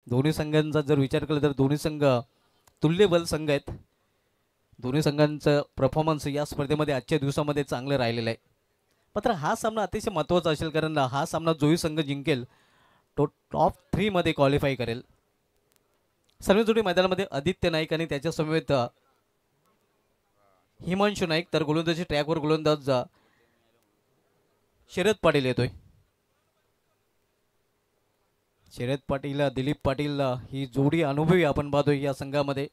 दोन्ही संघांचा जर विचार केला तर दोन्ही संघ तुल्यबल संघ आहेत. दोन्ही संघांचं परफॉर्मन्स या स्पर्धेमध्ये आजच्या दिवसामध्ये चांगलं राहिलेलं आहे. मात्र हा सामना अतिशय महत्त्वाचा असेल कारण हा सामना जोही संघ जिंकेल तो टॉप 3 मध्ये क्वालिफाय करेल. सर्व जोडी मैदानामध्ये आदित्य नाईक आणि त्याच्या समवेत हिमांशू नाईक, तर गोलंदाजी ट्रॅकवर गोलंदाज शरद पाटील येतोय. शरद पाटील दिलीप पाटील ही जोडी अनुभवी आपण पाहतोय या संघामध्ये.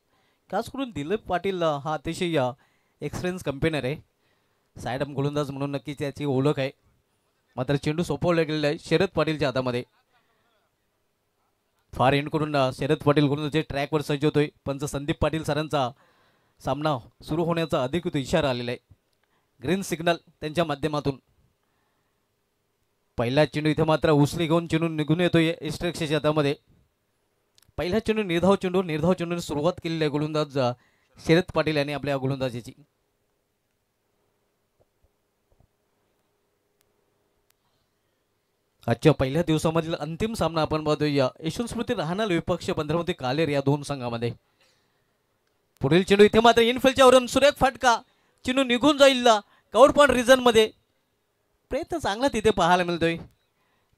खास करून दिलीप पाटील हा अतिशय एक्सपिरियन्स कंपेनर आहे. सायडम गोलंदाज म्हणून नक्कीच त्याची ओळख आहे. मात्र चेंडू सोपवला गेलेला आहे शरद पाटीलच्या हातामध्ये. फार एंड करून शरद पाटील गोलंदाजी ट्रॅकवर सज्ज होतोय. पंच संदीप पाटील सरांचा सामना सुरू होण्याचा अधिकृत इशारा आलेला आहे. ग्रीन सिग्नल त्यांच्या माध्यमातून. पहिला चेंडू इथे मात्र उचली घेऊन चेंडू निघून येतोय इस्ट्रेक्सच्या हातामध्ये. पहिला चेंडू निर्धाव चेंडूने सुरुवात केलेली आहे गोलंदाज शरद पाटील यांनी आपल्या गोलंदाजीची. आजच्या पहिल्या दिवसामधील अंतिम सामना आपण पाहतोय यशवंत स्मृती राहणार विपक्ष 15 मध्ये कालेर या दोन संघामध्ये. पुढील चेंडू इथे मात्र इनफिल्डच्या वरून सुरेख फटका, चेंडू निघून जाईल कव्हर पॉइंट रिजन मध्ये. प्रयत्न चांगला तिथे पाहायला मिळतोय.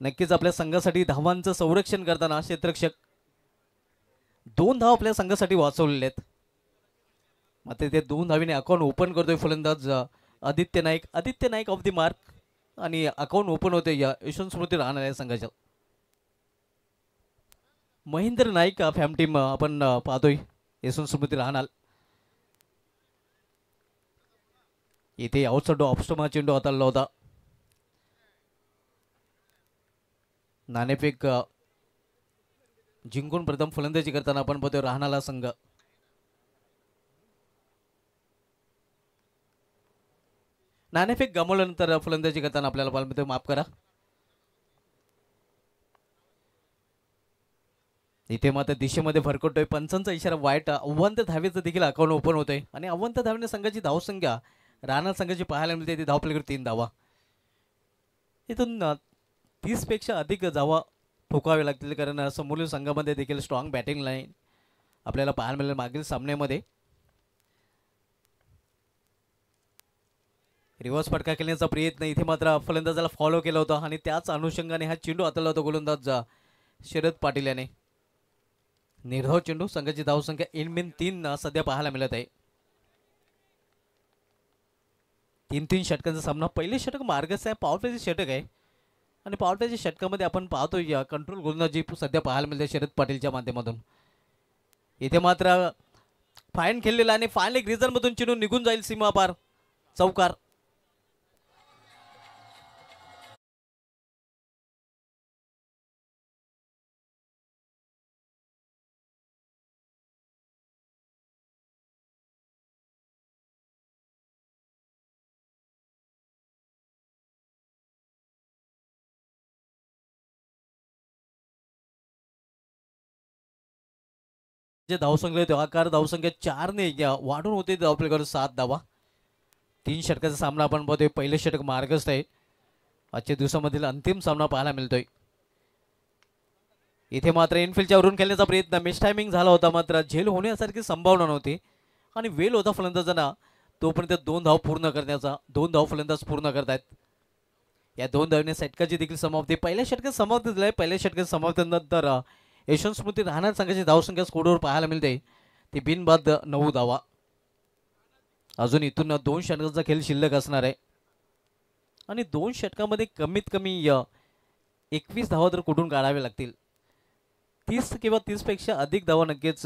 नक्कीच आपल्या संघासाठी धावांचं संरक्षण करताना क्षेत्ररक्षक 2 धाव आपल्या संघासाठी वाचवलेले आहेत. मात्र ते 2 धावीने अकाउंट ओपन करतोय फलंदाज Aditya Naik of the mark आणि अकाउंट ओपन होते या यशवंत स्मृती राहणार या संघाच्या. महेंद्र नाईक फॅम टीम आपण पाहतोय यशवंत स्मृती राहणार. इथे आउटसाइड ऑफस्टोमा चेंडू हाताळला होता. नाणेफेक जिंकून प्रथम फलंदाजी करताना आपण पाहतोय राहणारा संघ. नाणेफेक गमावल्यानंतर फलंदाजी करताना आपल्याला पाहायला मिळतोय, माफ करा, इथे मात्र दिशेमध्ये भरकटतोय. पंचांचा इशारा वाईट. अव्वंत धावेचं देखील अकाउंट ओपन होतंय आणि अव्वंत धावेने संघाची धावसंख्या राहणार संघाची पाहायला मिळते. ती धावपलीकडे 3 धावा. इथून 30 पेक्षा अधिक धावा ठोकावे लागतील कारण समोरील संघामध्ये देखील स्ट्रॉंग बॅटिंग लाईन आपल्याला पाहायला मिळेल मागील सामन्यामध्ये. रिव्हर्स फटका खेळण्याचा प्रयत्न इथे मात्र फलंदाजाला फॉलो केला होता आणि त्याच अनुषंगाने हा चेंडू हाताळला होता गोलंदाज शरद पाटील याने. निर्धाव चेंडू, संघाची धावसंख्या इनमिन 3 सध्या पाहायला मिळत आहे. 3-3 षटकांचा सामना. पहिले षटक मार्गच आहे, पॉवर प्लेचे षटक आहे आणि पॉवर प्लेच्या षटकामध्ये आपण पाहतोय कंट्रोल गोलंदाजी सध्या पाहायला मिळते शरद पाटीलच्या माध्यमातून. इथे मात्र फाईन खेळलेला आणि फाईन लेग रिझन मधून चेंडू निघून जाईल सीमापार चौकार. जे धावसंख्या होते आकार धावसंख्या 4 ने वाढून होते धावपलीकडे 7 धावा. 3 षटकाचा सामना आपण पाहतोय. पहिले षटक मार्गस्थ आहे. आजच्या दिवसामधील अंतिम सामना पाहायला मिळतोय. इथे मात्र इनफिल्डच्या वरून खेळण्याचा प्रयत्न, मिस टायमिंग झाला होता मात्र झेल होण्यासारखी संभावना नव्हती आणि वेल होता फलंदाजांना तोपर्यंत 2 धाव पूर्ण करण्याचा. 2 धाव फलंदाज पूर्ण करतायत. या 2 धावने षटकाची देखील समाप्ती. पहिल्या षटकात समाप्ती झाली. पहिल्या षटकात समाप्तीनंतर यशवंत स्मृती राहणार संघाची धावसंख्या स्कोरवर पाहायला मिळते ती बिनबाद 9 धावा. अजून इथून 2 षटकांचा खेळ शिल्लक असणार आहे आणि 2 षटकामध्ये कमीत कमी 21 धावा तर कुठून काढावे लागतील. 30 किंवा 30 पेक्षा अधिक धावा नक्कीच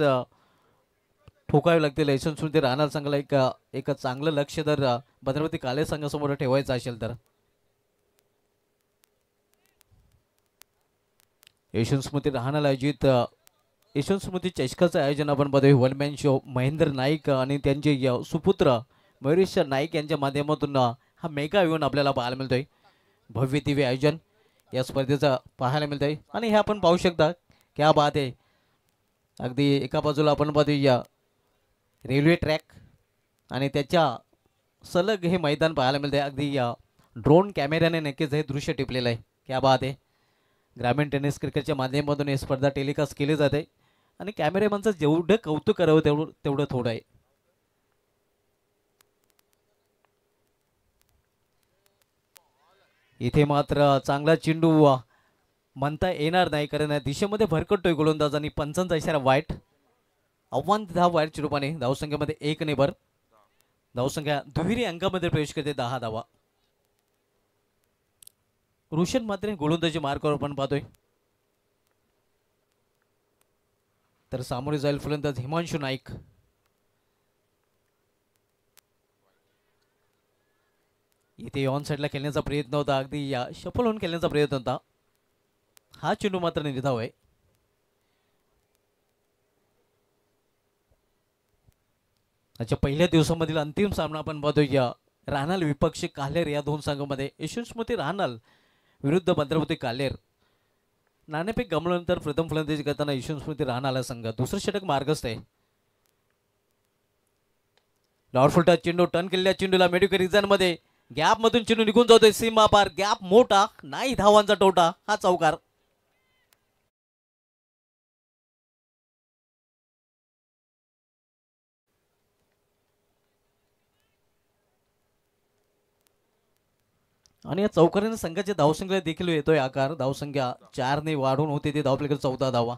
ठोकावे लागतील यशवंत स्मृती राहणार संघाला एक चांगलं लक्ष जर भद्रावती काले संघासमोर ठेवायचं असेल तर. यशवंत स्मृती राहणार आयोजित यशवंत स्मृती चषकाचं आयोजन आपण पाहतोय. वनमॅन शो महेंद्र नाईक आणि त्यांचे सुपुत्र मयुरेश नाईक यांच्या माध्यमातून हा मेगा इव्हेंट आपल्याला पाहायला मिळतोय. भव्य दिव्य आयोजन या स्पर्धेचं पाहायला मिळतंय आणि हे आपण पाहू शकता क्या बात आहे. अगदी एका बाजूला आपण पाहतोय रेल्वे ट्रॅक आणि त्याच्या सलग हे मैदान पाहायला मिळतंय. अगदी ड्रोन कॅमेऱ्याने नक्कीच हे दृश्य टिपलेलं आहे. क्या बात आहे. ग्रामीण टेनिस क्रिकेटच्या माध्यमातून ही स्पर्धा टेलिकास्ट केली जाते आणि कॅमेरेमॅनचं जेवढं कौतुक करावं तेवढं तेवढं थोडं आहे. इथे मात्र चांगला चेंडू म्हणता येणार नाही, कारण या दिशेमध्ये भरकटतोय गोलंदाज आणि पंचांचा इशारा वाईट. आव्हान 10 वाईटच्या रूपाने धावसंख्येमध्ये 1 ने भर. धावसंख्या दुहेरी अंकामध्ये प्रवेश करते 10 धावा. रोशन मात्र गोलंदाजी मार्कावर आपण पाहतोय. तर सामोरे जाईल फलंदाज हिमांशू नाईक. इथे ऑन साईडला खेळण्याचा प्रयत्न होता, अगदी या शफल होऊन खेळण्याचा प्रयत्न होता. हा चेंडू मात्र निर्धाव आहे. आजच्या पहिल्या दिवसामधील अंतिम सामना आपण पाहतोय. या राहणाल विपक्षी कालेर या दोन संघामध्ये यशवंत स्मृती राहणाल विरुद्ध भद्रावती कालेर. नाणेफेक गमल्यानंतर प्रथम फलंदाजी करताना यशवंत स्मृती राहणाल संघ दुसरं षटक मार्गस्थ आहे. डॉटफुल टच चेंडू टर्न केलेल्या चेंडूला मेडिकल रिझन मध्ये गॅप मधून चेंडू निघून जातोय सीमा पार. गॅप मोठा नाही, धावांचा टोटा हा चौकार. आणि या चौकाराने संघाच्या धावसंख्येला देखील येतोय आकार. धावसंख्या 4 ने वाढून होते ते धावपलीकडे 14 धावा.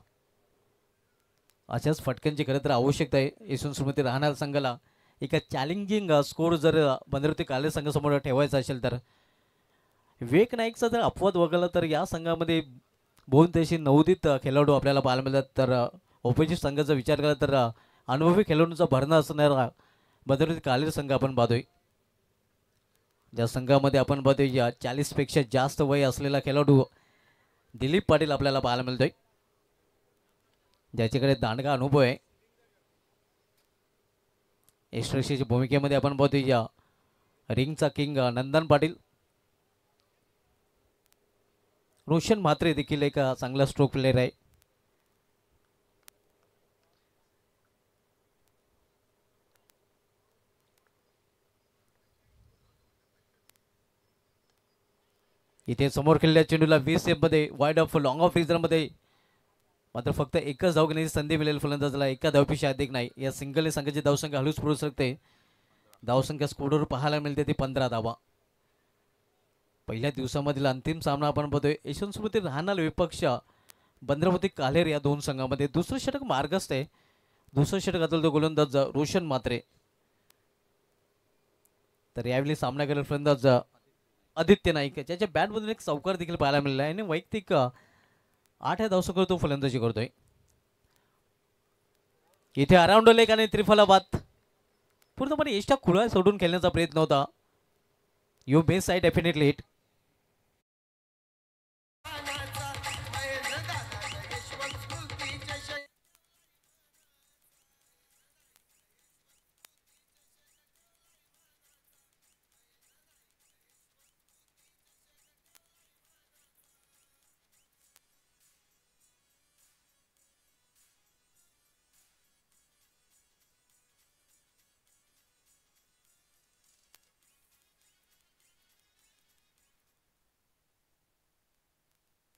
अशाच फटक्यांची खरं तर आवश्यकता आहे यशवंत स्मृती राहणार संघाला. एका चॅलेंजिंग स्कोर जर भद्रावती काले संघासमोर ठेवायचा असेल तर. विवेक नाईकचा जर अपवाद वगळला तर या संघामध्ये बहुतेशी नवोदित खेळाडू आपल्याला पाहायला मिळतात. तर ऑपोजिट संघाचा विचार केला तर अनुभवी खेळाडूंचा भरणा असणारा भद्रावती काले संघ आपण पाहतोय. ज्या संघामध्ये आपण पाहतोय या 40 पेक्षा जास्त वय असलेला खेळाडू दिलीप पाटील आपल्याला पाहायला मिळतोय, ज्याच्याकडे दांडगा अनुभव आहे. यशस्वीच्या भूमिकेमध्ये आपण पाहतोय या रिंगचा किंग नंदन पाटील. रोशन म्हात्रे देखील एक चांगला स्ट्रोक प्लेयर आहे. इथे समोर खेळलेल्या चेंडूला 20 मध्ये wide of long of reason मध्ये मात्र फक्त एकच धाव घेण्याची संधी मिळेल फलंदाजाला. एका धावपेक्षा अधिक नाही. या सिंगलने संघाची धावसंख्या हळूच पुढू शकते. धावसंख्या स्कोरवर पाहायला मिळते ती 15 धावा. पहिल्या दिवसामधील अंतिम सामना आपण पाहतोय यशवंत स्मृती राहणार विपक्ष भद्रावती कालेर या दोन संघामध्ये. दुसरं षटक मार्गस्थ आहे. दुसरं षटकातील तो गोलंदाज रोशन म्हात्रे. तर यावेळी सामना करेल फलंदाज आदित्य नाईक, ज्याच्या बॅटमधून एक चौकार देखील पाहायला मिळाला आहे आणि वैयक्तिक 8 या धावसंख्येवर तो फलंदाजी करतोय. इथे अराउंड लेग आणि त्रिफलाबाद पूर्णपणे एष्टा खुळा सोडून खेळण्याचा प्रयत्न होता. You base side definitely hit.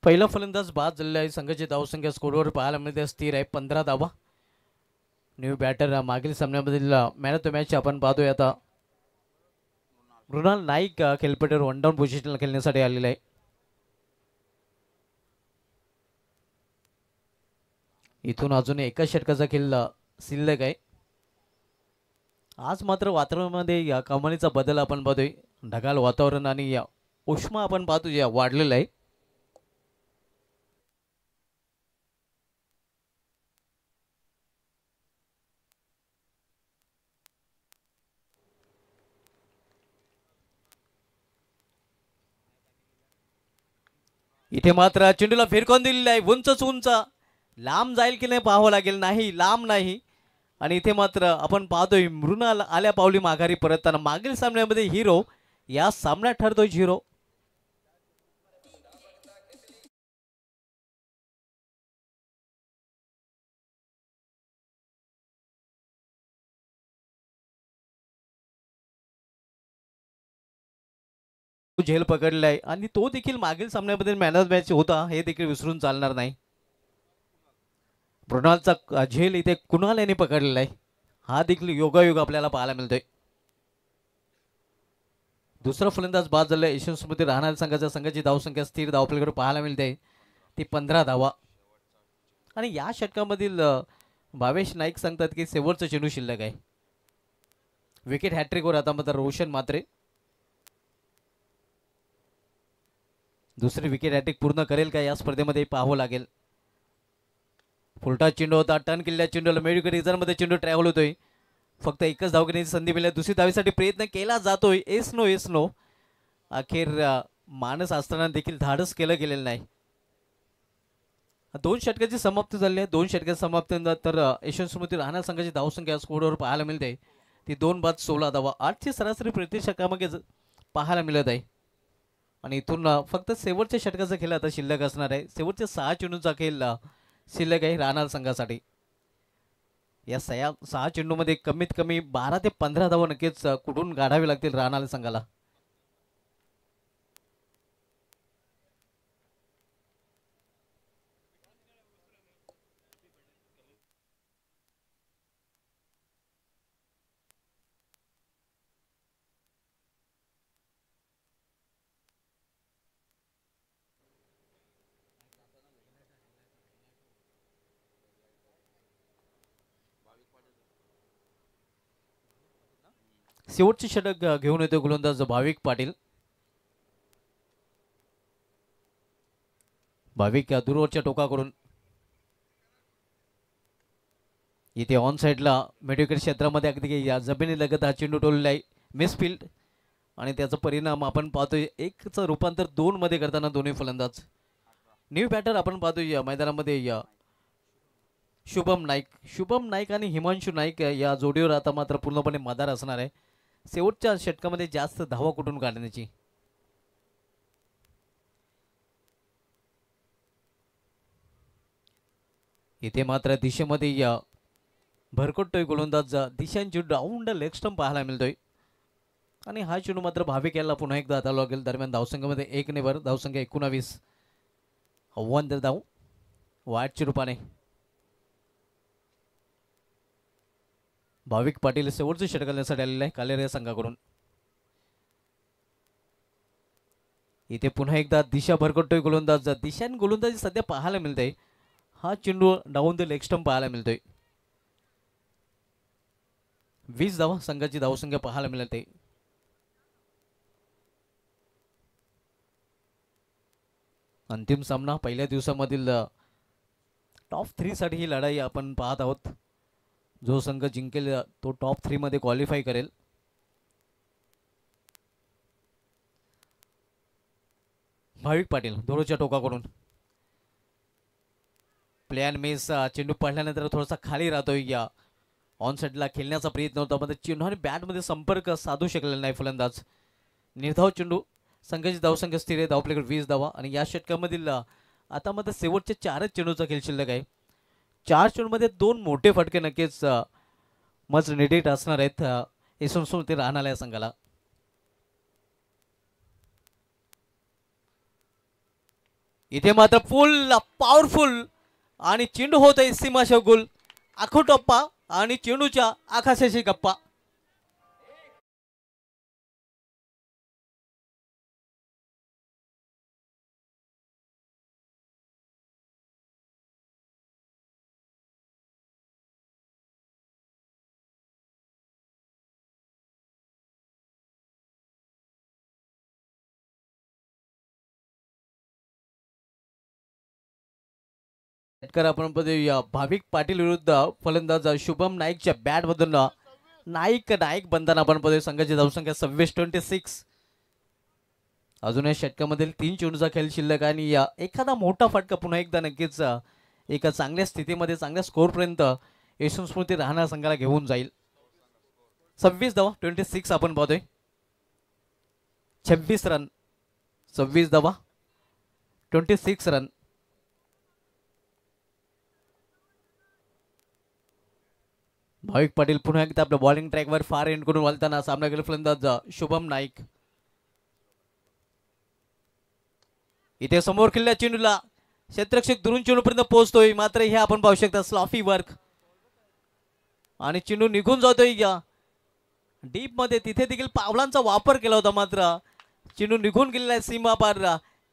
पहिला फलंदाज बाद झालेला आहे. संघाची धावसंख्या स्कोरवर पाहायला मिळते स्थिर आहे 15 धावा. न्यू बॅटर मागील सामन्यामधील मॅन ऑफ द मॅच आपण पाहतोय आता मृणाल नाईक खेळपट्टीवर वन डाऊन पोझिशनला खेळण्यासाठी आलेला आहे. इथून अजून एका षटकाचा खेळ शिल्लक आहे. आज मात्र वातावरणामध्ये या कमानीचा बदल आपण पाहतोय. ढगाळ वातावरण आणि या उष्मा आपण पाहतो या वाढलेला आहे. इथे मात्र चेंडूला फिरकून दिलेला आहे. उंचच उंच लांब जाईल की नाही पाहावं लागेल. नाही, लांब नाही. आणि इथे मात्र आपण पाहतोय मृणाल आल्या पावली माघारी परतताना. मागील सामन्यामध्ये हिरो, या सामन्यात ठरतोय झिरो. झेल पकडलाय आणि तो देखील मागील सामन्यामध्ये मॅन ऑफ मॅच होता हे देखील विसरून चालणार नाही. मृणालचा झेल इथे कुणाल यांनी पकडलेला आहे. हा देखील योगायोग आपल्याला पाहायला मिळतोय. दुसरा फलंदाज बाद झाला. यशस्वी राहणार संघाची धावसंख्या स्थिर धावपलीकडे पाहायला मिळते ती 15 धावा. आणि या षटकामधील भावेश नाईक सांगतात की शेवटचं चेंडू शिल्लक आहे. विकेट हॅट्रिकवर आता मात्र रोशन मात्रे दुसरी विकेट हॅट्रिक पूर्ण करेल का या स्पर्धेमध्ये पाहावं लागेल. फुलटा चेंडू होता. टर्न केलेल्या चेंडूला मेडिकल रिझर्व्हमध्ये चेंडू ट्रॅव्हल होतोय. फक्त एकच धाव घेण्याची संधी मिळाली. दुसरी धावीसाठी प्रयत्न केला जातोय. एस नो अखेर मानस असताना देखील धाडस केलं गेलेलं नाही. 2 षटकाची समाप्ती झाली आहे. 2 षटकाची समाप्तीनंतर यशस्वी राहणार संघाची धावसंख्या स्कोरवर पाहायला मिळते ती 2 बाद 16 धावा. 8ची सरासरी प्रति षटकामागे पाहायला मिळत आहे. आणि इथून फक्त शेवटच्या षटकाचा खेळ आता शिल्लक असणार आहे. शेवटच्या 6 चेंडूचा खेळ शिल्लक आहे राहणार संघासाठी. या 6 चेंडूमध्ये कमीत कमी 12 ते 15 धावा नक्कीच कुठून काढावे लागतील राहणार संघाला. शेवटचे षटक घेऊन येतो गोलंदाज भाविक पाटील. भाविक दूरवरच्या टोकाकडून इथे ऑन साईडला मिडविकेट क्षेत्रामध्ये अगदी जमिनीलगत हा चेंडू टोललेला आहे. मिसफिल्ड आणि त्याचा परिणाम आपण पाहतोय. एकचं रूपांतर 2 मध्ये करताना दोन्ही फलंदाज. न्यू बॅटर आपण पाहतोय या मैदानामध्ये शुभम नाईक आणि हिमांशू नाईक या जोडीवर आता मात्र पूर्णपणे मदार असणार आहे शेवटच्या षटकामध्ये जास्त धावा कुठून काढण्याची. इथे मात्र दिशेमध्ये भरकटतोय गोलंदाज दिशांची डाऊन द लेग स्टंप पाहायला मिळतोय. आणि हा चेंडू मात्र भाविक याला पुन्हा एकदा हाताळला लागेल. दरम्यान धावसंख्येमध्ये 1 ने भर. धावसंख्या 19. 51 धाव वाईटच्या रूपाने. भाविक पाटील शेवटचं षटक करण्यासाठी आलेलं आहे कालेरिया संघाकडून. इथे पुन्हा एकदा दिशा भरकटतोय गोलंदाज. दिशान गोलंदाजी सध्या पाहायला मिळते. हा चेंडू डाऊन द लेग स्टंप पाहायला मिळतोय. 20 धावा संघाची धावसंख्या पाहायला मिळते. अंतिम सामना पहिल्या दिवसामधील टॉप 3 साठी ही लढाई आपण पाहत आहोत. जो संघ जिंकेल तो टॉप 3 मध्ये क्वालिफाय करेल. भाविक पाटील दोरोच्या टोकाकडून प्लॅन मेस चेंडू पडल्यानंतर थोडासा खाली राहतोय. या ऑन साईडला खेळण्याचा प्रयत्न होता पण चेंडू आणि बॅटमध्ये संपर्क साधू शकलेला नाही फलंदाज. निर्धाव चेंडू. संघाची धावसंख्या स्थिर आहे. धावपलीकडे 20 धावा. आणि या षटकामधील आता मात्र शेवटचे 4च चेंडूचा खेळ शिल्लक आहे. 4 चेंडूमध्ये 2 मोठे फटके नक्कीच मच निडेट असणार आहेत यशस्वी राहणार या संघाला. इथे मात्र फुल पॉवरफुल आणि चेंडू होत आहे सीमाशा गोल. आखो टप्पा आणि चेंडूच्या आकाशाची गप्पा. आपण पाहूया भाविक पाटील विरुद्ध फलंदाज शुभम नाईकच्या बॅट मधून नाईक बनताना आपण पाहतोय. संघाची धावसंख्या 26. अजून या षटकामधील 3 चेंडूचा खेळ शिल्लक आणि एखादा मोठा फटका पुन्हा एकदा नक्कीच एका चांगल्या स्थितीमध्ये चांगल्या स्कोरपर्यंत यशस्वी राहणार संघाला घेऊन जाईल. 26 धावा 26 आपण पाहतोय. 26 रन 26 धावा 26 रन. भाविक पाटील पुन्हा एकदा आपल्या बॉलिंग ट्रॅकवर फार एंड करून वळताना सामना केला फलंदाज शुभम नाईक. इथे समोर किल्ल्या चेंडूला क्षेत्ररक्षक दुरून चेंडूपर्यंत पोहोचतोय, मात्र हे आपण पाहू शकता स्लॉफी वर्क आणि चेंडू निघून जातोय या डीप मध्ये. तिथे देखील पावलांचा वापर केला होता, मात्र चेंडू निघून गेलेला सीमा पार.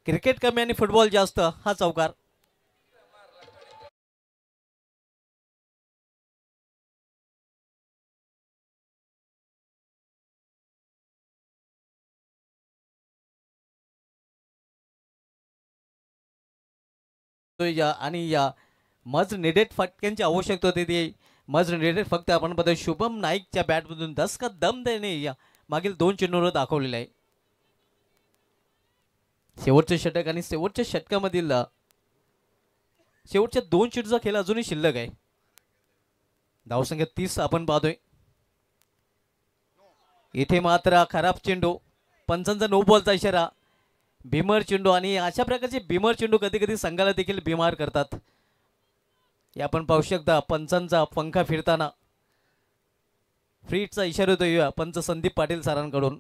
क्रिकेट कमी आणि फुटबॉल जास्त हा चौकार. आणि या मज नेडेड फटक्यांची आवश्यकता होती. ती मज नेडेड फक्त आपण बघतो शुभम नाईकच्या बॅटमधून 10 का दम देणे या मागील 2 चेंडूवर दाखवलेलं आहे. शेवटचे षटक आणि शेवटच्या षटकामधील शेवटच्या 2 चेंडूचा खेळ अजूनही शिल्लक आहे. धावसंख्या 30 आपण पाहतोय. इथे मात्र खराब चेंडू, पंचांचा नो बॉलचा इशारा. भीमर चेंडू आणि अशा प्रकारचे भीमर चेंडू कधी कधी संघाला देखील बिमार करतात. हे आपण पाहू शकता पंचांचा पंखा फिरताना. फ्रीटचा इशारा होतो पंच संदीप पाटील सरांकडून.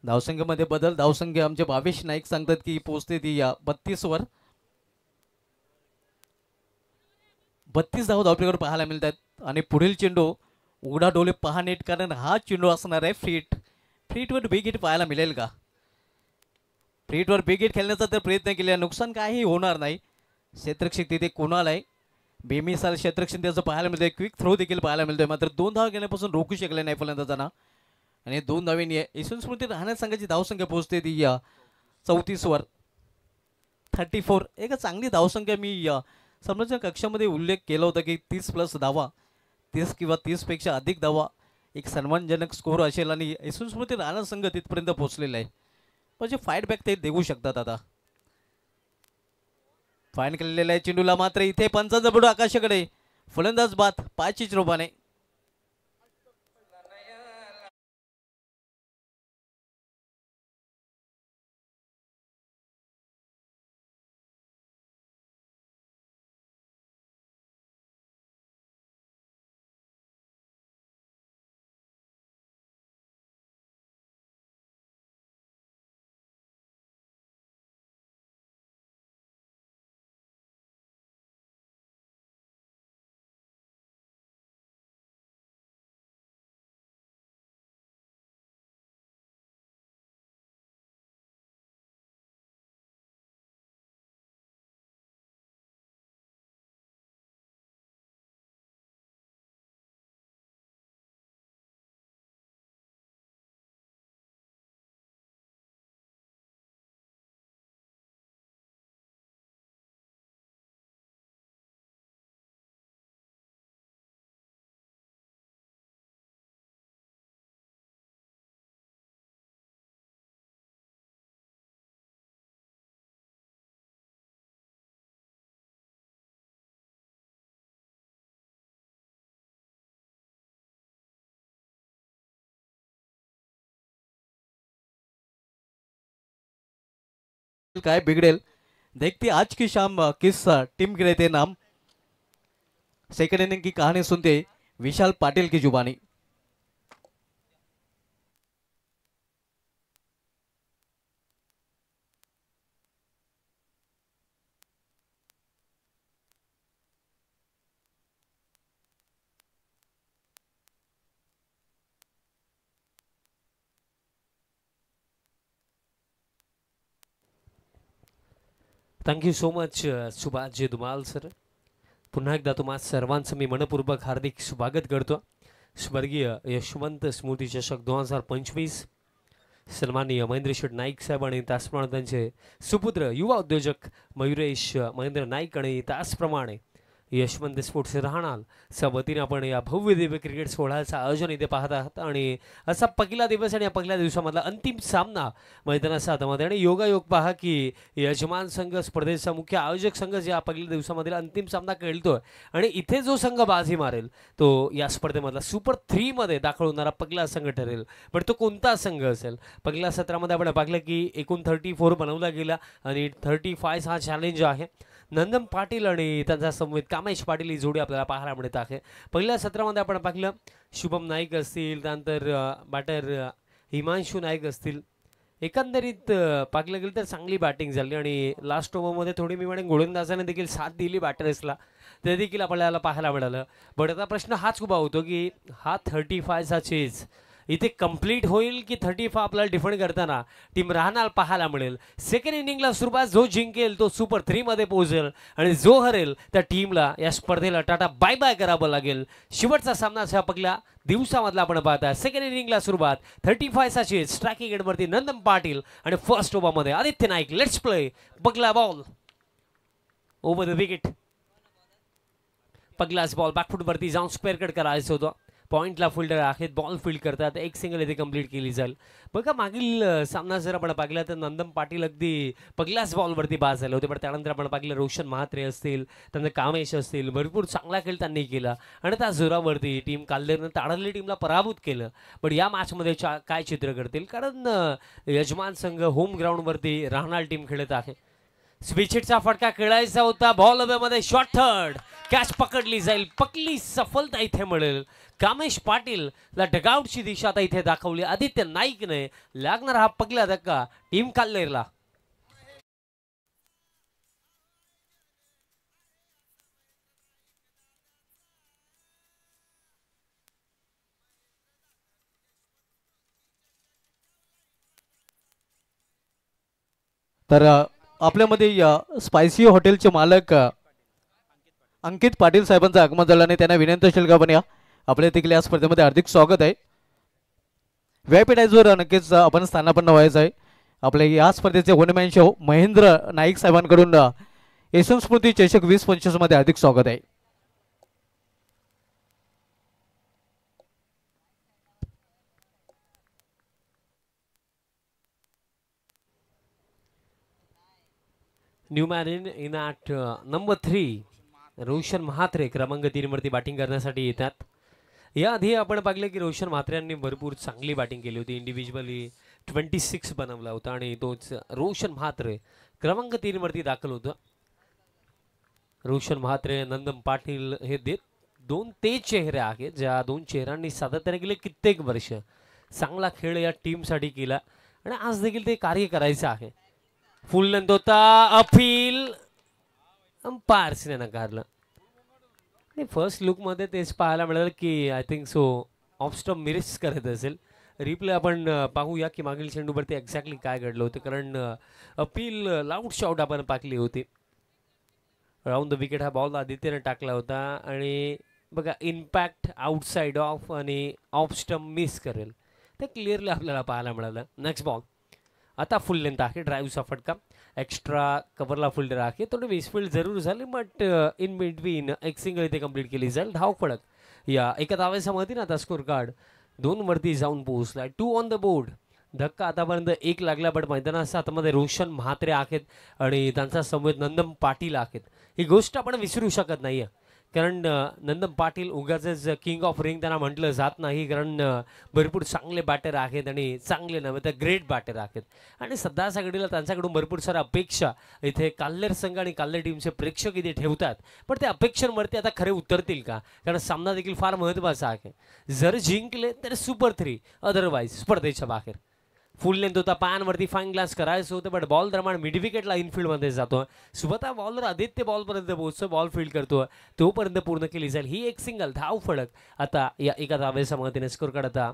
धावसंख्येमध्ये बदल. धावसंख्या आमचे भावेश नाईक सांगतात की पोहोचते ती या 32 वर. 32 धाव आपल्याकडे पाहायला मिळतात. आणि पुढील चेंडू उघडा डोले पहा नेट, कारण हा चेंडू असणार आहे फ्रीट. फ्रीटवर बिग हिट पाहायला मिळेल का? फ्रीटवर बिग हिट खेळण्याचा तर प्रयत्न केला, नुकसान काही होणार नाही. क्षेत्ररक्षक तिथे कोणाला आहे बेमिसाल क्षेत्ररक्षक त्याचं पाहायला मिळतंय. क्विक थ्रो देखील पाहायला मिळतोय, मात्र 2 धाव घेण्यापासून रोखू शकले नाही फलंदाजांना. आणि 2 धावेंनी यशवंत स्मृती राहण्यात संघाची धावसंख्या पोहोचते ती या 34 वर. 34 एक चांगली धावसंख्या. मी समोरच्या कक्षामध्ये उल्लेख केला होता की 30+ धावा, 30 किंवा 30 पेक्षा अधिक धावा एक सन्मानजनक स्कोर असेल, आणि यशवंत स्मृती राहणार संघ तिथपर्यंत पोहोचलेला आहे. म्हणजे फाईट बॅक ते देऊ शकतात. आता फाईन केलेला आहे चेंडूला, मात्र इथे पंचांचा बडू आकाशाकडे. फलंदाज बाद 5 चेंडूने. काय बिगड़ेल देखती आज की शाम किस टीम के रहते नाम. सेकंड इनिंग की कहानी सुनते विशाल पाटिल की जुबानी. Thank you so much Subhashji Dhumal sir. पुन्हा एकदा तुम्हा सर्वांचं मी मनपूर्वक हार्दिक स्वागत करतो. स्वर्गीय यशवंत स्मृती चषक 2025 सन्माननीय महेंद्र शेठ नाईक साहेब आणि त्याचप्रमाणे त्यांचे सुपुत्र युवा उद्योजक मयुरेश महेंद्र नाईक आणि त्याचप्रमाणे यशवंत स्पोर्ट्स राहणार वतीने आपण या भव्य दिव्य क्रिकेट सोहळ्याचं आयोजन इथे पाहत आहात. आणि असा पहिला दिवस आणि या पहिल्या दिवसामधला अंतिम सामना मैदानाच्या हातामध्ये. आणि योगायोग पहा की यजमान संघ स्पर्धेचा मुख्य आयोजक संघ या पहिल्या दिवसामधील अंतिम सामना खेळतोय, आणि इथे जो संघ बाजी मारेल तो या स्पर्धेमधला सुपर 3 मध्ये दाखल होणारा पहिला संघ ठरेल. पण तो कोणता संघ असेल? पहिल्या सत्रामध्ये आपण पाहिलं की एकूण 34 बनवला गेला आणि 35 हा चॅलेंज आहे. नंदन पाटील आणि त्यांचा समवेत कामेश पाटील ही जोडी आपल्याला पाहायला मिळत आहे. पहिल्या सत्रामध्ये आपण पाहिलं शुभम नाईक असतील, त्यानंतर बॅटर हिमांशू नाईक असतील, एकंदरीत पाहिलं गेलं तर चांगली बॅटिंग झाली आणि लास्ट ओव्हरमध्ये थोडी मी म्हणेन गोलंदाजाने देखील साथ दिली बॅटर्सला, ते देखील आपल्याला पाहायला मिळालं. बट आता प्रश्न हाच उभा होतो की हा 35चा चेज इथे कंप्लीट होईल की 35 आपल्याला डिफेंड करताना टीम राहणार पाहायला मिळेल. सेकंड इनिंगला सुरुवात जो जिंकेल तो सुपर 3 मध्ये पोहोचेल आणि जो हरेल त्या टीमला या स्पर्धेला टाटा बाय बाय करावं लागेल. शेवटचा सामना अशा पहिल्या दिवसामधला आपण पाहता. सेकंड इनिंगला सुरुवात 35चा चेज. स्ट्रायकिंग एंडवरती नंदन पाटील आणि फर्स्ट ओव्हरमध्ये आदित्य नाईक. Let's play. पगला बॉल ओव्हर द विकेट. पगलाच बॉल बॅकफुटवरती जाऊन स्क्वेअर कट करायचं होतं. पॉइंटला फिल्डर आहेत, बॉल फील्ड करतात, एक सिंगल इथे कंप्लीट केली जाईल. बघा मागील सामना जर आपण पाहिला तर नंदन पाटील अगदी पहिल्याच बॉलवरती बाद झाले होते. पण त्यानंतर आपण पाहिलं रोशन म्हात्रे असतील, त्यांना कामेश असतील, भरपूर चांगला खेळ त्यांनी केला आणि त्या जोरावरती टीम काल्लेरनं ताडलेली टीमला पराभूत केलं. पण या मॅचमध्ये काय चित्र करतील, कारण यजमान संघ होम ग्राउंडवरती राहणार टीम खेळत आहे. स्विचिटचा फटका खेळायचा होता, बॉल मध्ये शॉर्ट थर्ड, कॅच पकडली जाईल, पकली सफलता इथे मिळेल. कामेश पाटील ला डगआउटची दिशा आता इथे दाखवली आदित्य नाईकने. लागणार हा पगला धक्का टीम काल्लेरला. तर आपल्यामध्ये स्पायसी हॉटेलचे मालक अंकित पाटील साहेबांचं आगमन झाल्याने त्यांना विनंती असेल का पण या आपल्या देखील या स्पर्धेमध्ये हार्दिक स्वागत आहे. व्हीआयपी टाईजवर नक्कीच आपण स्थानापन्न व्हायचं आहे. आपल्या या स्पर्धेचे वनमॅन शो महेंद्र नाईक साहेबांकडून यशवंत स्मृती चषक 2025 मध्ये हार्दिक स्वागत आहे. New man in at number 3 Roshan Mhatre क्रमांक 3 वरती बॅटिंग करण्यासाठी येतात. याआधी आपण पाहिलं की रोशन म्हात्रे यांनी भरपूर चांगली बॅटिंग केली होती. इंडिव्हिज्युअली 26 बनवला होता आणि तोच रोशन म्हात्रे क्रमांक 3 वरती दाखल होता. रोशन म्हात्रे, नंदन पाटील हे दोन तेज चेहरे आहेत, ज्या दोन चेहऱ्यांनी सातत्याने गेले कित्येक वर्ष चांगला खेळ या टीमसाठी केला आणि आज देखील ते कार्य करायचं आहे. फुल लेंथ होता, अपील अंपायर्सने नकारलं. फर्स्ट लुकमध्ये तेच पाहायला मिळालं की I think so off stump miss करत असेल. रिप्ले आपण पाहूया की मागील चेंडूवरती एक्झॅक्टली काय घडलं होतं, कारण अपील लाऊड शॉट आपण पाकली होती. राऊंड द विकेट हा बॉल आदित्यने टाकला होता आणि बघा इम्पॅक्ट आउटसाइड ऑफ आणि ऑफ स्टंप मिस करेल ते क्लिअरली आपल्याला पाहायला मिळालं. नेक्स्ट बॉल आता फुल लेंथ आहे, ड्राईव्हचा फटका, एक्स्ट्रा कव्हरला फिल्डर आहे, थोडी मिसफिल्ड जरूर झाली बट इन बिटवीन एक सिंगल इथे कंप्लीट केली जाईल. धाव फडक या एका धावेच्या मधीन आता स्कोर कार्ड 2 वरती जाऊन पोहोचला. 2 ऑन द बोर्ड. धक्का आतापर्यंत 1 लागला बट मैदानाच्या हातामध्ये रोशन म्हात्रे आहेत आणि त्यांचा समवेत नंदन पाटील आहेत. ही गोष्ट आपण विसरू शकत नाही आहे, कारण नंदन पाटील उगाच किंग ऑफ रिंग त्यांना म्हटलं जात नाही, कारण भरपूर चांगले बॅटर आहेत आणि चांगले नव्हे तर ग्रेट बॅटर आहेत आणि सध्याच्या घडीला त्यांच्याकडून भरपूर साऱ्या अपेक्षा इथे काल्लेर संघ आणि काल्लेर टीमचे प्रेक्षक इथे ठेवतात. पण त्या अपेक्षांवरती आता खरे उतरतील का, कारण सामना देखील फार महत्त्वाचा आहे. जर जिंकले तर सुपर 3, अदरवाईज स्पर्धेच्या बाहेर. फुल लेंथ होता, पायांवरती फाईन ग्लास करायचं होतं बट बॉल दरम्यान मिड विकेटला इनफिल्डमध्ये जातो. सुबता बॉलर आदित्य बॉलपर्यंत पोहोचतो, बॉल फील्ड करतो, तोपर्यंत पूर्ण केली जाईल. ही एक सिंगल धाव फडक आता या एका धावेच्या मदतीने स्कोर कार्ड आता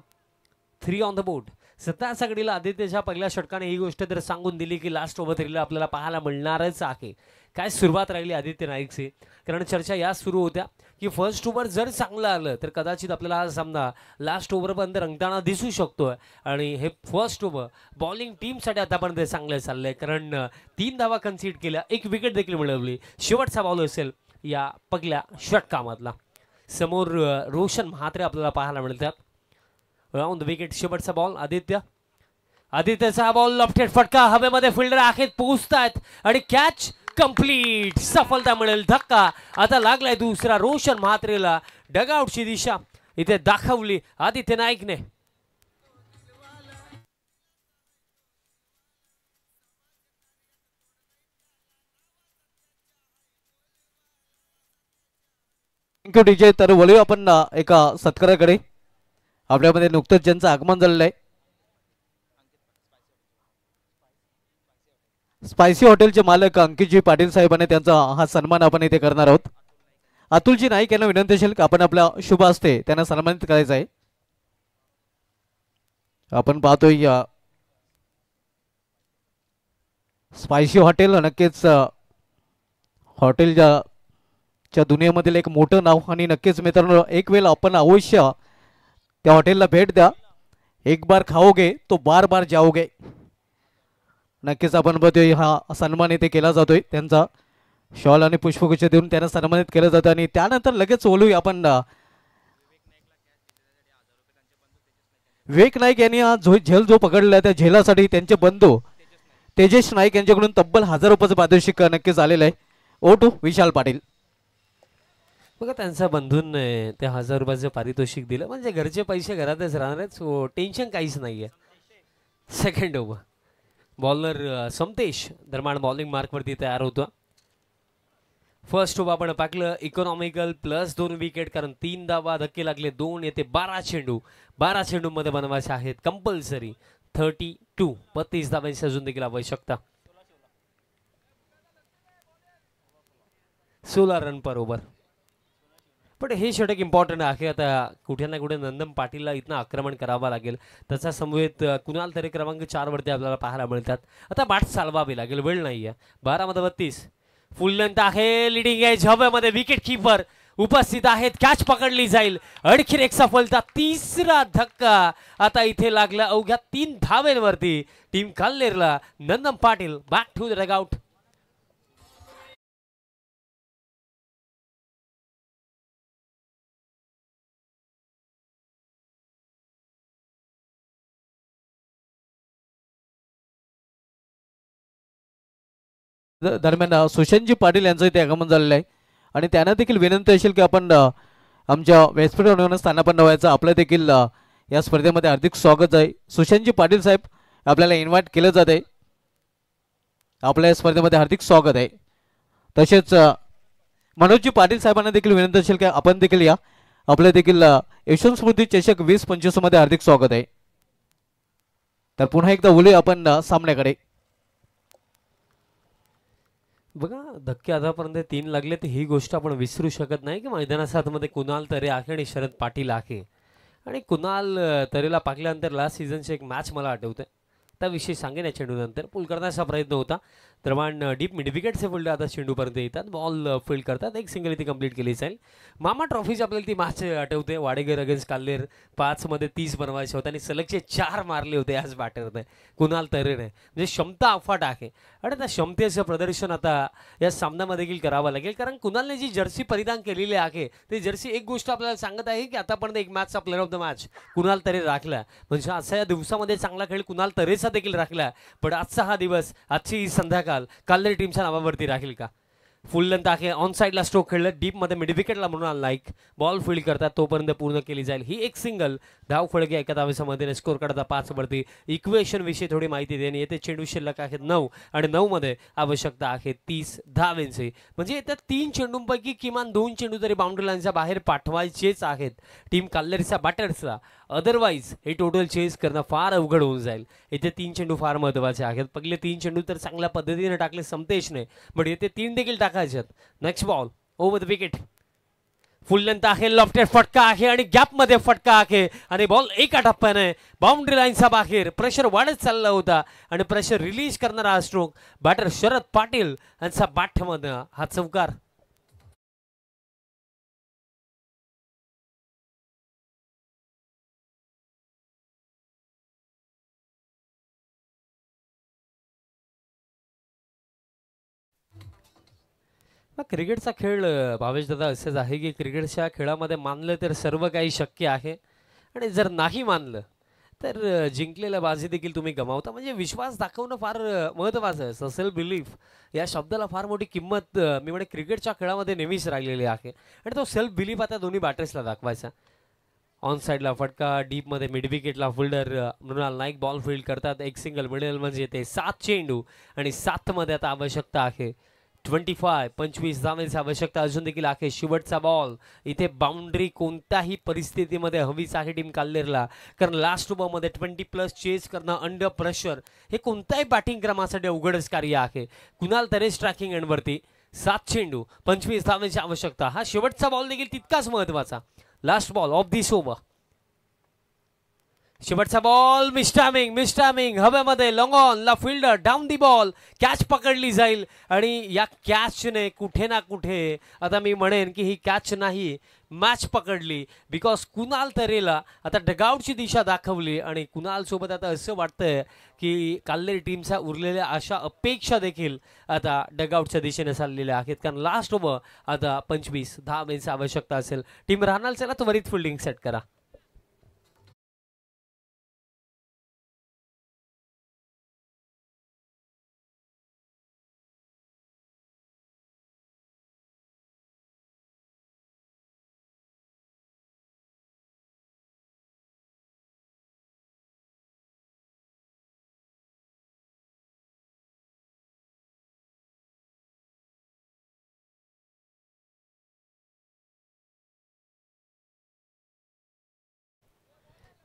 3 ऑन द बोर्ड. सत्ताच्या घडीला आदित्यच्या पहिल्या षटकाने ही गोष्ट तर सांगून दिली की लास्ट ओव्हर 3ला आपल्याला पाहायला मिळणारच आहे. काय सुरुवात राहिली आदित्य नाईकची, कारण चर्चा या सुरू होत्या की फर्स्ट ओव्हर जर चांगलं आलं तर कदाचित आपल्याला हा सामना लास्ट ओव्हरपर्यंत रंगताना दिसू शकतो. आणि हे फर्स्ट ओव्हर बॉलिंग टीमसाठी आतापर्यंत चांगलं चाललंय, कारण 3 धावा कन्सीड केल्या, 1 विकेट देखील मिळवली. शेवटचा बॉल असेल या पहिल्या षटकामधला. समोर रोशन म्हात्रे आपल्याला पाहायला मिळतात. राऊंड विकेट शेवटचा बॉल आदित्यचा बॉल लॉफ्टेड फटका, हवेमध्ये फिल्डर आहेत, पोहोचतायत आणि कॅच कंप्लीट, सफलता मिळेल. धक्का आता लागलाय दुसरा रोशन म्हात्रेला. डगआउटची दिशा इथे दाखवली आदित्य नाईकने. Thank you DJ. तर वळूया आपण एका सत्काराकडे. आपल्यामध्ये नुकतंच ज्यांचं आगमन झालेलं आहे स्पायसी हॉटेलचे मालक अंकितजी पाटील साहेबांनी त्यांचा हा सन्मान आपण इथे करणार आहोत. अतुलजी नाईक यांना विनंती असेल की आपण आपल्या शुभ हस्ते त्यांना सन्मानित करायचं आहे. आपण पाहतोय स्पायसी हॉटेल नक्कीच हॉटेलच्या दुनियेमधील एक मोठं नाव आणि नक्कीच मित्रांनो एक वेळ आपण अवश्य त्या हॉटेलला भेट द्या. एक बार खाओगे तो बार बार जाओगे. नक्कीच आपण बघतोय हा सन्मान इथे केला जातोय. त्यांचा शॉल आणि पुष्पगुच्छ देऊन त्यांना सन्मानित केलं जातं आणि त्यानंतर लगेच बोलूया आपण विवेक नाईक यांनी हा झेल जो पकडला त्या झेलासाठी त्यांचे बंधू तेजेश नाईक यांच्याकडून तब्बल 1000 रुपयाचं पारितोषिक नक्कीच आलेलं आहे. O two Vishal Patil. बघा त्यांच्या बंधूंनी ते 1000 रुपयाचं पारितोषिक दिलं म्हणजे घरचे पैसे घरातच राहणार आहेत. सो टेन्शन काहीच नाही आहे. सेकंड ओव्हर बॉलर समतेश दरम्यान बॉलिंग मार्कवरती तयार होतो. फर्स्ट ओव्हर आपण पाकलं इकॉनॉमिकल प्लस 2 विकेट कारण 3 धावा धक्के लागले 2 येते 12 चेंडू 12 चेंडूमध्ये बनवायचे आहेत कंपल्सरी 32 32 धावांची अजून देखील आवश्यकता. 16 रन पर ओव्हर पण हे षटक इम्पॉर्टंट आहे. आता कुठे ना कुठे नंदन पाटीलला इथनं आक्रमण करावं लागेल. त्याचा समवेत कुणाल तरी क्रमांक 4 वरती आपल्याला पाहायला मिळतात. आता बाट चालवावी लागेल वेळ नाहीये. 12 मध्ये 32 फुल लेंथ आहे लिडिंग एज हवेमध्ये विकेट किपर उपस्थित आहेत. कॅच पकडली जाईल. आणखीन एक सफलता. तिसरा धक्का आता इथे लागला अवघ्या 3 धावेंवरती टीम काल्लेरला. Nandan Patil back to the dugout. दरम्यान सुशांतजी पाटील यांचं इथे आगमन झालेलं आहे आणि त्यांना देखील विनंती असेल की आपण आमच्या व्यासपीठावर स्थानापन्न व्हायचं. आपलं देखील या स्पर्धेमध्ये हार्दिक स्वागत आहे. सुशांतजी पाटील साहेब आपल्याला इन्व्हाइट केलं जात आहे. आपल्या या स्पर्धेमध्ये हार्दिक स्वागत आहे. तसेच मनोजजी पाटील साहेबांना देखील विनंती असेल की आपण देखील या. आपल्या देखील यशवंत स्मृती चषक 2025 मध्ये हार्दिक स्वागत आहे. तर पुन्हा एकदा बोलूया आपण सामन्याकडे. बघा धक्के आतापर्यंत 3 लागले तर ही गोष्ट आपण विसरू शकत नाही की मैदानाच्या आतमध्ये कुणाल तरे आहे आणि शरद पाटील आहे. आणि कुणाल तरेला पाकल्यानंतर लास्ट सीझनची एक मॅच मला आठवते त्याविषयी सांगेन या चेंडूनंतर. पुल करण्याचा प्रयत्न होता दरम्यान डीप मिड विकेटचे फुलडे आता चेंडूपर्यंत येतात. बॉल फील्ड करतात. एक सिंगल इथे कंप्लीट केली जाईल. मामा ट्रॉफीची आपल्याला ती मॅच आठवते. वाडेकर अगेन्स्ट काल्लेर 5 मध्ये 30 बनवायचे होते आणि सलगचे 4 मारले होते याच बॅटरने कुणाल तरेने. म्हणजे क्षमता अफाट आहे आणि त्या क्षमतेचं प्रदर्शन आता या सामन्यामध्ये देखील करावं लागेल कारण कुणालने जी जर्सी परिधान केलेली आहे ते जर्सी एक गोष्ट आपल्याला सांगत आहे की आतापर्यंत एक मॅचचा player of the match Kunal Tare राखला. म्हणजे आजच्या या दिवसामध्ये चांगला खेळ कुणाल तरेचा देखील राखला. पण आजचा हा दिवस आजची संध्याकाळ काल्लेर टीमच्या नावावरती राहील का. फुल लेंथ आहे ऑन साइडला स्ट्रोक खेळलं डीप मध्ये मिड विकेटला म्हणून नाईक बॉल फील्ड करतात तोपर्यंत पूर्ण केली जाईल. ही एक सिंगल धाव फळके एका धावेमध्ये स्कोर करता 5 वरती. इक्वेशन विषयी थोडी माहिती देणे येते. चेंडू शिल्लक आहेत 9 आणि 9 मध्ये आवश्यकता आहे 30 धावेंची. म्हणजे येत्या 3 चेंडूंपैकी किमान 2 चेंडू तरी बाउंड्री लाईनच्या बाहेर पाठवायचेच आहेत टीम काल्लेरच्या बॅटर्सला. अदरवाईज हे टोटल चेस करणं फार अवघड होऊन जाईल. येथे 3 चेंडू फार महत्त्वाचे आहेत. पहिले 3 चेंडू तर चांगल्या पद्धतीने टाकले समतेशने पण येथे 3 देखील टाकायचे. Next ball over the wicket. Full length आहे लॉफ्टेड फटका आहे आणि गॅप मध्ये फटका आहे आणि बॉल एका टप्प्याने बाउंड्री लाईनच्या बाहेर. प्रेशर वाढत चालला होता आणि प्रेशर रिलीज करणारा हा स्ट्रोक बॅटर शरद पाटील यांचा बॅटमध्ये हा चौकार. क्रिकेटचा खेळ भावेश दादा असेच आहे की क्रिकेटच्या खेळामध्ये मानलं तर सर्व काही शक्य आहे आणि जर नाही मानलं तर जिंकलेल्या बाजी देखील तुम्ही गमावता. म्हणजे विश्वास दाखवणं फार महत्त्वाचं आहे. सेल्फ बिलीफ या शब्दाला फार मोठी किंमत मी म्हणे क्रिकेटच्या खेळामध्ये नेहमीच राहिलेली आहे आणि तो सेल्फ बिलीफ आता दोन्ही बॅटर्सला दाखवायचा. ऑन साइडला फटका डीपमध्ये मिड विकेटला fielder Mrinal Naik ball field करतात. एक सिंगल मिडल म्हणजे ते 7 चेंडू आणि 7 मध्ये आता आवश्यकता आहे 25 धावांची आवश्यकता अजून देखील आहे. शेवटचा बॉल इथे बाउंड्री कोणत्याही परिस्थितीमध्ये हवीच आहे टीम काल्लेरला, कारण लास्ट ओव्हरमध्ये 20+ चेस करणं अंडर प्रेशर हे कोणत्याही बॅटिंग क्रमासाठी अवघडच कार्य आहे. कुणाल तरी स्ट्रायकिंग एंडवरती 7 चेंडू 25 धावांची आवश्यकता. हा शेवटचा बॉल देखील तितकाच महत्वाचा. Last ball of this over. शेवटचा बॉल मिस्टामिंग हवेमध्ये लॉंग ऑन ला fielder down the ball catch पकडली जाईल आणि या कॅचने कुठे ना कुठे आता मी म्हणेन की ही कॅच नाही मॅच पकडली, बिकॉज कुणाल तरेला आता डगआउटची दिशा दाखवली आणि कुणाल सोबत आता असं वाटतंय की काल्लेर टीमच्या उरलेल्या अशा अपेक्षा देखील आता डगआउटच्या दिशेने चाललेल्या आहेत, कारण लास्ट ओव्हर आता 25 धावांची आवश्यकता असेल. टीम राहणार चला त्वरित फिल्डिंग सेट करा.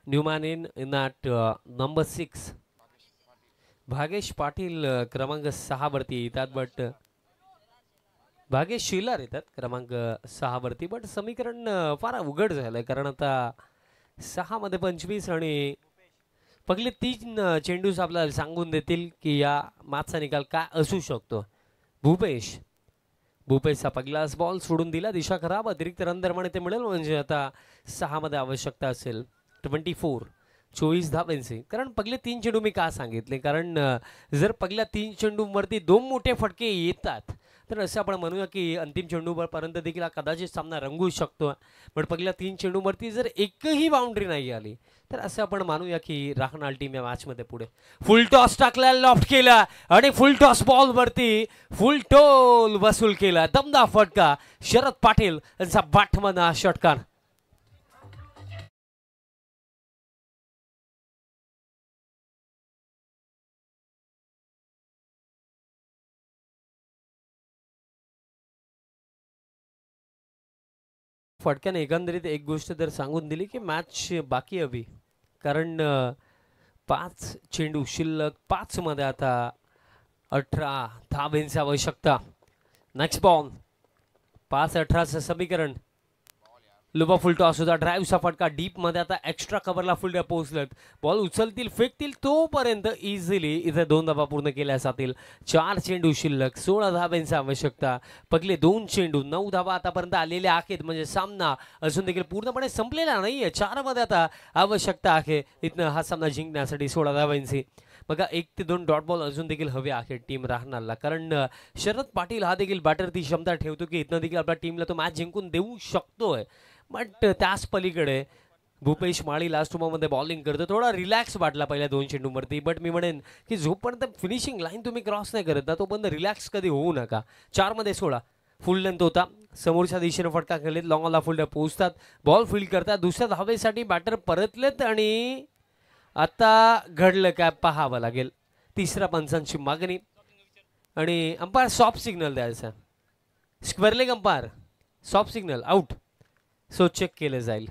Newman in at number 6. Bhagesh Patil क्रमांक 6 वरती येतात, बट भागेश शिलार येतात क्रमांक 6 वरती, बट समीकरण फार अवघड झालंय, कारण आता 6 मध्ये 25 आणि पहिले 3 चेंडूच आपल्याला सांगून देतील की या मॅचचा निकाल काय असू शकतो. भूपेशचा पहिलाच बॉल सोडून दिला, दिशा खराब, अतिरिक्त रन दरम्यान ते मिळेल, म्हणजे आता 6 मध्ये आवश्यकता असेल 24 धावांची. कारण पहिले 3 चेंडू मी का सांगितले, कारण जर पहिल्या 3 चेंडूवरती 2 मोठे फटके येतात तर असं आपण म्हणूया की अंतिम चेंडूपर्यंत देखील हा कदाचित सामना रंगू शकतो. पण पहिल्या 3 चेंडूवरती जर एकही बाउंड्री नाही आली तर असं आपण मानूया की राहणार टीम या मॅचमध्ये पुढे. फुल टॉस टाकला, लॉफ्ट केला आणि फुल टॉस बॉल वरती फुल टोल वसूल केला. दमदार फटका, शरद पाटील यांचा बाटमना षटकार. फटक्याने एकंदरीत एक गोष्ट तर सांगून दिली की मॅच बाकी हवी, कारण 5 चेंडू शिल्लक, 5 मध्ये आता 18 धावांची आवश्यकता. नेक्स्ट बॉल 5-18 समीकरण. लुबा फुल टॉस होता, ड्राईव्हचा फटका डीप मध्ये, आता एक्स्ट्रा कव्हरला फुलड्या पोहोचलेत, बॉल उचलतील फेकतील तोपर्यंत इझिली इथे 2 धावा पूर्ण केल्या जातील. 4 चेंडू शिल्लक, 16 धावांची आवश्यकता. पहिले 2 चेंडू 9 धावा आतापर्यंत आलेल्या आहेत, म्हणजे सामना अजून देखील पूर्णपणे संपलेला नाहीये. 4 मध्ये आता आवश्यकता आहे इथनं हा सामना जिंकण्यासाठी 16 धावांची. बघा 1 ते 2 डॉट बॉल अजून देखील हवे आहेत टीम राहणारला, कारण शरद पाटील हा देखील बॅटर ती क्षमता ठेवतो की इथनं देखील आपल्या टीमला तो मॅच जिंकून देऊ शकतोय. बट त्याच पलीकडे भूपेश माळी लास्ट ओव्हरमध्ये बॉलिंग करतो, थोडा रिलॅक्स वाटला पहिल्या 2 चेंडूवरती. बट मी म्हणेन की जोपर्यंत फिनिशिंग लाईन तुम्ही क्रॉस नाही करत ना तोपर्यंत रिलॅक्स कधी होऊ नका. 4 मध्ये 16 फुल लेंथ होता, समोरच्या दिशेने फटका खेळलेत, लॉंगला फुल पोहोचतात, बॉल फील्ड करतात, दुसऱ्या धावेसाठी बॅटर परतलेत आणि आता घडलं काय पाहावं लागेल. तिसऱ्या पंचांची मागणी आणि अंपायर सॉफ्ट सिग्नल द्यायचा. Square leg umpire soft signal out, so check केलं जाईल.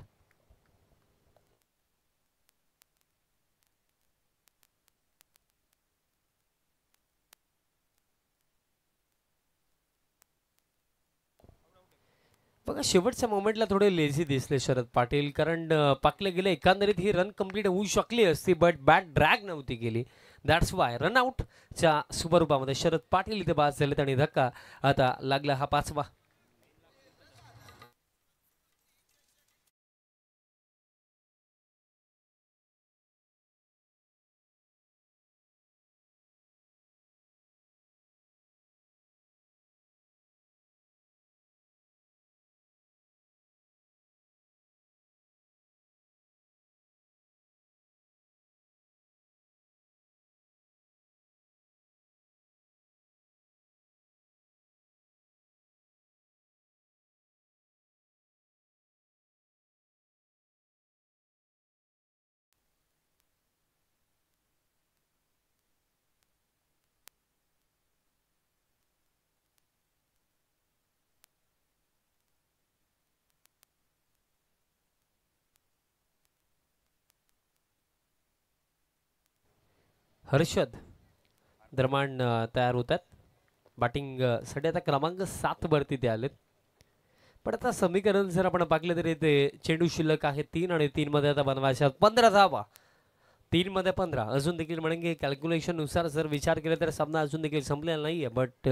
बघा शेवटच्या मोमेंटला थोडे लेझी दिसले शरद पाटील, कारण पाकले गेले, एकंदरीत ही रन कंप्लीट होऊ शकली असती, बट बॅट ड्रॅग नव्हती गेली. दॅट्स वाय रनआउटच्या स्वरूपामध्ये शरद पाटील इथे बाद झालेत आणि धक्का आता लागला हा 5वा. हर्षद दरम्यान तयार होतात बॅटिंग साठी आता क्रमांक 7 वरती ते आलेत. पण आता समीकरण जर आपण पाहिलं तरी ते चेंडू शिल्लक आहे 3 आणि 3 मध्ये आता बनवायच्या 15 धावा. 3 मध्ये 15 अजून देखील म्हणजे कॅल्क्युलेशन नुसार जर विचार केला तर सामना अजून देखील संपलेला नाहीये. बट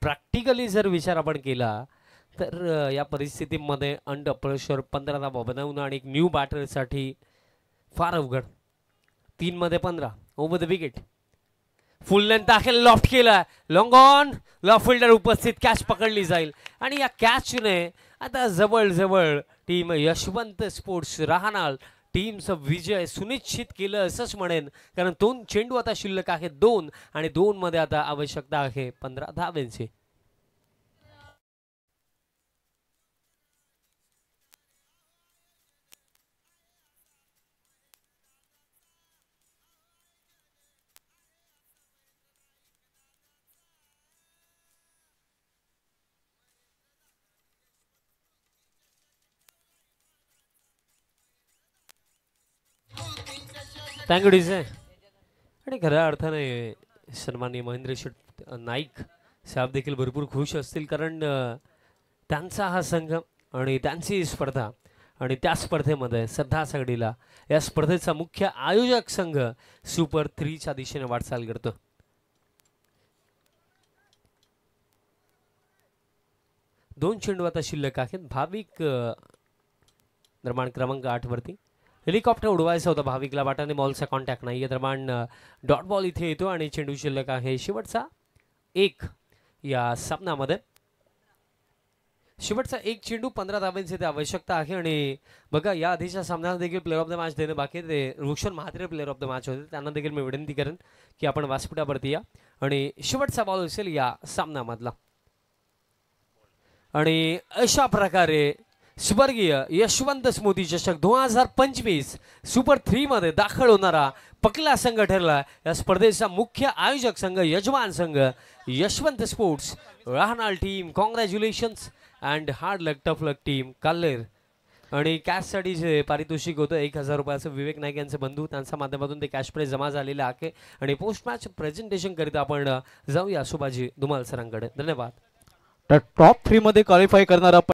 प्रॅक्टिकली जर विचार आपण केला तर या परिस्थितीमध्ये अंडर प्रेशर 15 धावा बनवणं आणि एक न्यू बॅटरसाठी फार अवघड. 3 मध्ये 15 over the wicket full length आहे लॉफ्ट केला लॉंग ऑन लॉफ्ट फिल्डर उपस्थित कॅच पकडली जाईल आणि या कॅचने आता जवळजवळ टीम यशवंत स्पोर्ट्स राहणार टीमचा विजय सुनिश्चित केलं असंच म्हणेन. कारण 2 चेंडू आता शिल्लक आहे 2 आणि 2 मध्ये आता आवश्यकता आहे 15 धावांची. Thank you DJ. आणि खऱ्या अर्थाने सन्माननीय महेंद्र शेठ नाईक साहेब देखील भरपूर खुश असतील कारण त्यांचा हा संघ आणि त्यांची स्पर्धा आणि त्या स्पर्धेमध्ये सध्या सगळीला या स्पर्धेचा मुख्य आयोजक संघ सुपर 3च्या दिशेने वाटचाल करतो. दोन चेंडू आता शिल्लक आहेत. भाविक दरम्यान क्रमांक 8 वरती हेलिकॉप्टर उडवायचा होता भाविकला बाटाने बॉलचा कॉन्टॅक्ट नाही आहे. दरम्यान डॉट बॉल इथे येतो आणि चेंडू शिल्लक आहे शेवटचा 1 या सामन्यामध्ये. शेवटचा 1 चेंडू 15 धावांची ते आवश्यकता आहे. आणि बघा या आधीच्या सामन्यात देखील प्लेअर ऑफ द मॅच देणं बाकी ते Roshan Mhatre player of the match होते. त्यांना देखील मी विनंती करेन की आपण व्यासपीठावरती या आणि शेवटचा बॉल असेल या सामन्यामधला. आणि अशा प्रकारे स्वर्गीय यशवंत स्मृती चषक 2025 सुपर 3 मध्ये दाखल होणारा पकला संघ ठरला. या स्पर्धेचा मुख्य आयोजक संघ यजमान संघ यशवंत स्पोर्ट्स राहणार team. Congratulations and hard luck tough luck team Kaller. आणि कॅशसाठी जे पारितोषिक होतं 1000 रुपयाचं विवेक नाईक यांचे बंधू त्यांच्या माध्यमातून ते कॅश प्राइज जमा झालेलं आहे. आणि पोस्ट मॅच प्रेझेंटेशन करिता आपण जाऊया सुभाजी धुमाल सरांकडे. धन्यवाद. तर टॉप 3 मध्ये क्वालिफाय करणारा